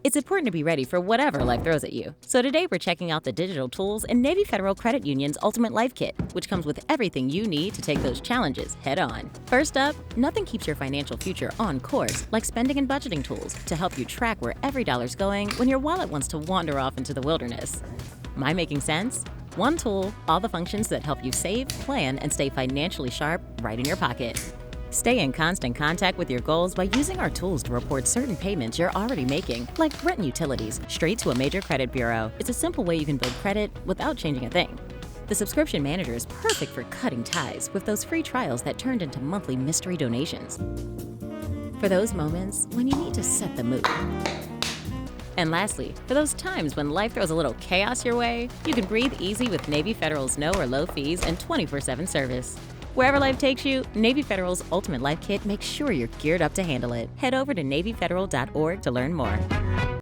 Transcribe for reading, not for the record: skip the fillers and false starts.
It's important to be ready for whatever life throws at you. So today we're checking out the digital tools in Navy Federal Credit Union's Ultimate Life Kit, which comes with everything you need to take those challenges head on. First up, nothing keeps your financial future on course like spending and budgeting tools to help you track where every dollar's going when your wallet wants to wander off into the wilderness. MakingCents? One tool, all the functions that help you save, plan, and stay financially sharp right in your pocket. Stay in constant contact with your goals by using our tools to report certain payments you're already making, like rent and utilities, straight to a major credit bureau. It's a simple way you can build credit without changing a thing. The subscription manager is perfect for cutting ties with those free trials that turned into monthly mystery donations. For those moments when you need to set the mood. And lastly, for those times when life throws a little chaos your way, you can breathe easy with Navy Federal's no or low fees and 24/7 service. Wherever life takes you, Navy Federal's Ultimate Life Kit makes sure you're geared up to handle it. Head over to NavyFederal.org to learn more.